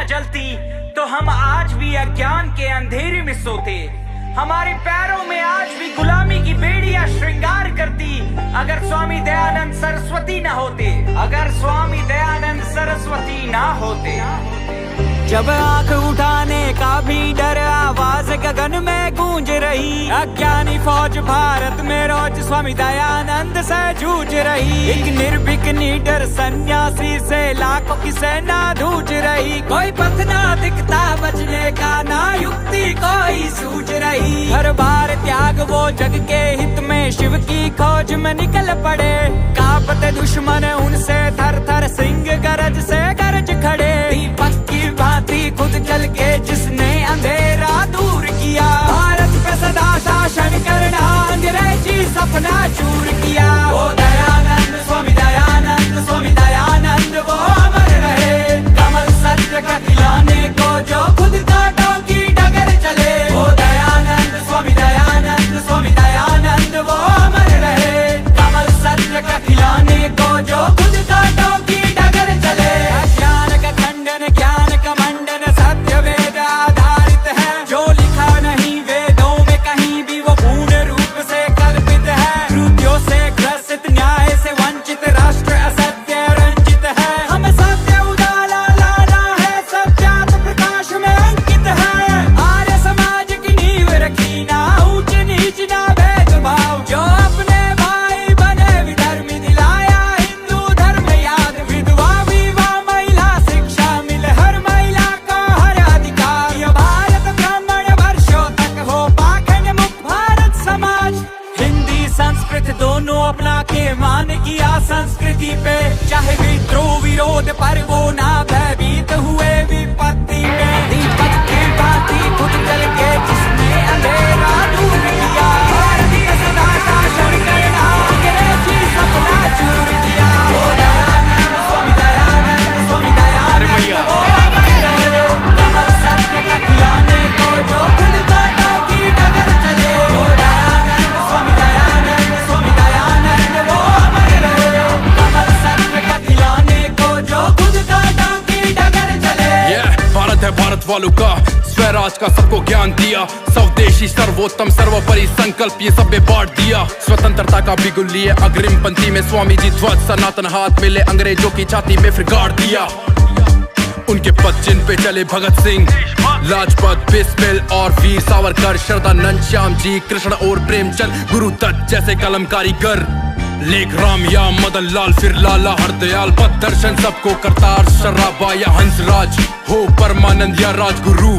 न जलती तो हम आज भी अज्ञान के अंधेरे में सोते। हमारे पैरों में आज भी गुलामी की बेड़ियां श्रृंगार करती अगर स्वामी दयानंद सरस्वती न होते, अगर स्वामी दयानंद सरस्वती ना होते। जब आंख उठाने का भी डर, आवाज गगन में गूंज रही, अज्ञानी फौज भारत में रोज स्वामी दयानंद से जूझ रही। एक निर्भीक निडर सन्यासी से लाखों की सेना जूझ रही। कोई पथ ना दिखता बचने का, ना युक्ति कोई सूझ रही। हर बार त्याग वो जग के हित में शिव की खोज में निकल पड़े। कांपते दुश्मन उनसे थर थर, सिंह गरज से गरज खड़े। दीपक की भांति खुद जल के जिसने अंधेरा दूर किया, भारत पे सदा शासन करना अंग्रेजी सपना चूर किया। वो दयानंद स्वामी दयानंद, स्वामी दयानंद वो अमर रहे। कमल सत्य का खिलाने को जो खुद कांटों की डगर चले। वो दयानंद स्वामी दयानंद, स्वामी दयानंद वो अमर रहे। कमल सत्य का खिलाने को जो खुद कांटों की डगर चले। अज्ञान का खंडन, ज्ञान का मंडन, सत्य वेद आधारित है। जो लिखा नहीं वेदों में कहीं भी वो पूर्ण रूप से कल्पित है। त्रुटियों से ग्रसित, न्याय से वंचित, राष्ट्र असत्य रंजित है। हमें सत्य उजाला लाना है, सत्यात प्रकाश में अंकित है। आर्य समाज की नींव रखी, ना ऊंच नीच ना भेदभाव। जो अपने भाई बने विधर्मी, दिलाया हिंदू धर्म याद। विधवा विवाह महिला शिक्षा मिले हर महिला को हर अधिकार। ये भारत ब्राह्मण वर्षों तक हो पाखंड मुक्त भारत समाज। हिंदी संस्कृत दोनों अपना के मान किया संस्कृति पे। चाहे विद्रोह विरोध पर वो ना भयभीत हुए विपत्ति में। दीपक की भांति खुद जल के जिसने अंधेरा दूर किया, भारत पे सदा शासन करना अंग्रेजी सपना चूर किया। वो दयानंद स्वामी दयानंद, स्वामी दयानंद वो अमर रहे। कमल सत्य का खिलाने को जो खुद कांटों की डगर चले। वो दयानंद स्वामी दयानंद, स्वामी दयानंद वो अमर रहे। कमल सत्य का खिलाने को जो खुद कांटों की डगर चले। भारत है भारत वालों का, स्वराज का सबको ज्ञान दिया। स्वदेशी सर्वोत्तम सर्वोपरि संकल्प ये सब में बांट दिया। स्वतंत्रता का बिगुल लिए अग्रिम पंक्ति में स्वामी जी ध्वज सनातन हाथ मिले, अंग्रेजों की छाती में फिर गाड़ दिया। उनके पद जिन पे चले भगत सिंह, लाजपत, बिस्मिल और वीर सावरकर, शरदानंद, श्याम जी, कृष्ण और प्रेमचंद, गुरु दत्त जैसे कलम कारीगर। लेख राम या मदन लाल, फिर लाला हरदयाल, पद दर्शन सबको करतार, शराबा या हंसराज हो परमानंद या राजगुरु।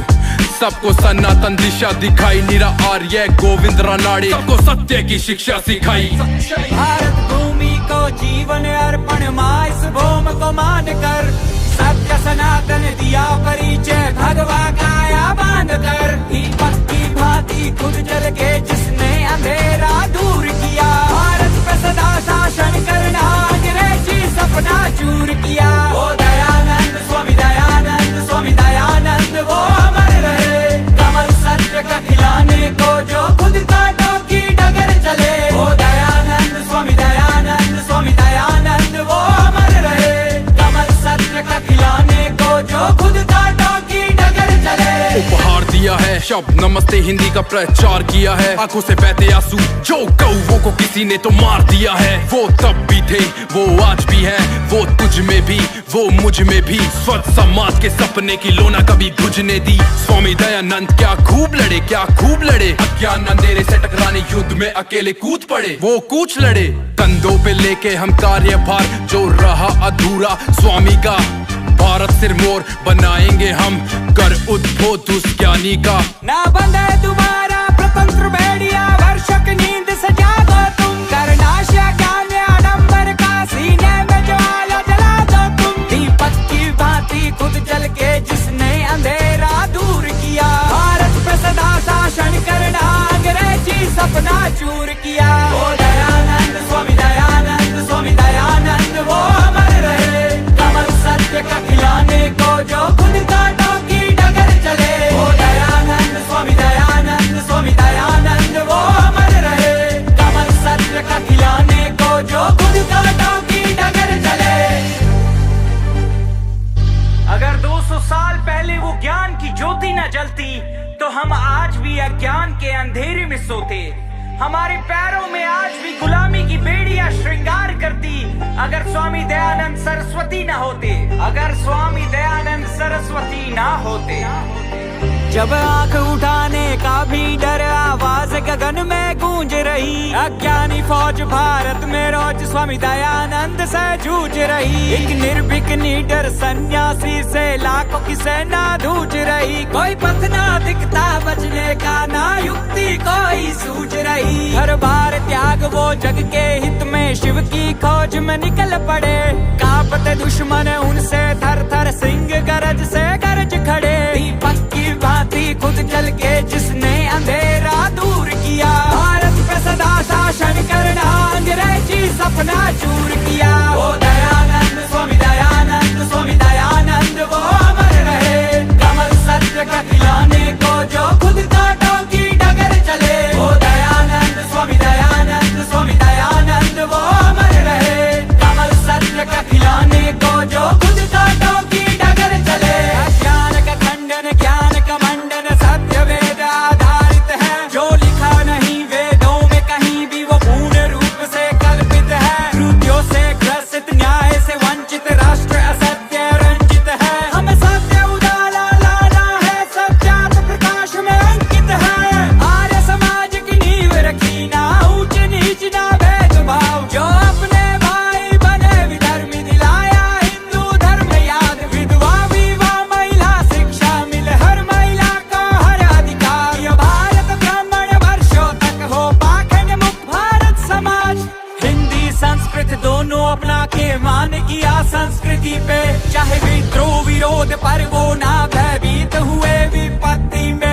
सबको सनातन दिशा दिखाई, नीरा आर्य गोविंद रानाड़े सबको सत्य की शिक्षा सिखाई। भारत भूमि को जीवन अर्पण, माँ इस भूम को मान कर सत्य सनातन दिया परिचय, भगवा काया बांध कर। दीपक की भांति खुद जल के जिसने अंधेरा दूर किया, भारत पे सदा शासन करना अंग्रेजी सपना चूर किया। वो दयानंद स्वामी दयानंद, स्वामी दयानंद वो अमर रहे। कमल सत्य का खिलाने को जो खुद कांटों की डगर चले। वो दयानंद स्वामी दयानंद, स्वामी दयानंद वो अमर रहे। कमल सत्य का खिलाने को जो खुद कांटों की डगर चले। उपहार दिया है शब्द नमस्ते हिंदी का प्रचार किया है। आंखों से बहते आंसू जो कौवों को किसी ने तो मार दिया है। वो तब भी थे, वो आज भी है, वो तुझ में भी, वो मुझ में भी। स्वच्छ समाज के सपने की लोना कभी बुझने दी। स्वामी दयानंद क्या खूब लड़े, क्या खूब लड़े। अज्ञान अंधेरे से टकराने युद्ध में अकेले कूद पड़े, वो कूच लड़े। कंधों पे लेके हम कार्यभार, जो रहा अधूरा स्वामी का, भारत सिरमौर बनाएंगे हम, कर उद्भव उस ज्ञानी का। ना बंधे तुम्हारा प्रतंत्र भेड़िया, वर्षों की नींद से जागो तुम। करनाशिया ज्ञान आडंबर का, सीने में ज्वाला जला दो तुम। दीपक की भांति खुद जल के जिसने अंधेरा दूर किया, भारत पे सदा शासन करना अंग्रेजी सपना चूर किया। वो दयानंद स्वामी दयानंद, स्वामी दयानंद वो अमर रहे। कमल सत्य का खिलाने को जो खुद कांटों की डगर चले। वो दयानंद स्वामी दयानंद, स्वामी दयानंद वो हम आज भी अज्ञान के अंधेरे में सोते। हमारे पैरों में आज भी गुलामी की बेड़ियां श्रृंगार करती अगर स्वामी दयानंद सरस्वती ना होते, अगर स्वामी दयानंद सरस्वती ना होते। जब आंख उठाने का भी डर, आवाज गगन में गूंज रही। अज्ञानी फौज भारत में रोज स्वामी दयानंद से जूझ रही। एक निर्भीक निडर सन्यासी से लाखों की सेना जूझ रही। कोई पथ ना दिखता बचने का, ना युक्ति कोई सूझ रही। हर बार त्याग वो जग के हित में शिव की खोज में निकल पड़े। कांपते दुश्मन उनसे थर थर, सिंह गरज से गरज खड़े। दीपक की भांति खुद जल के जिसने अंधेरा दूर किया। भारत पे सदा शासन करना अंग्रेजी सपना चूर किया। वो दयानंद स्वामी दयानंद, स्वामी दयानंद वो अमर रहे। कमल सत्य का खिलाने को जो खुद कांटों की डगर चले। वो दयानंद स्वामी दयानंद, स्वामी दयानंद वो अमर रहे। कमल सत्य का खिलाने को जो खुद कांटों की डगर चले। ज्ञान का खंडन, ज्ञान का मंडन, सत्य वेद आधारित है। जो लिखा नहीं वेदों में कहीं भी वो पूर्ण रूप से कल्पित है। त्रुटियों से ग्रसित, न्याय से वंचित, राष्ट्र असत्य रंजित है। हमें सत्य उजाला लाना है, सत्यात प्रकाश में अंकित है। आर्य समाज की नींव रखी, ना ऊंच नीच ना भेदभाव। जो अपने भाई बने विधर्मी, दिलाया हिंदू धर्म याद। विधवा विवाह, महिला शिक्षा मिले हर महिला को हर अधिकार। ये भारत ब्राह्मण वर्षों तक हो पाखंड मुक्त भारत समाज। हिंदी संस्कृत दोनों अपना के मान किया संस्कृति पे। चाहे विद्रोह विरोध पर वो ना भयभीत हुए विपत्ति में।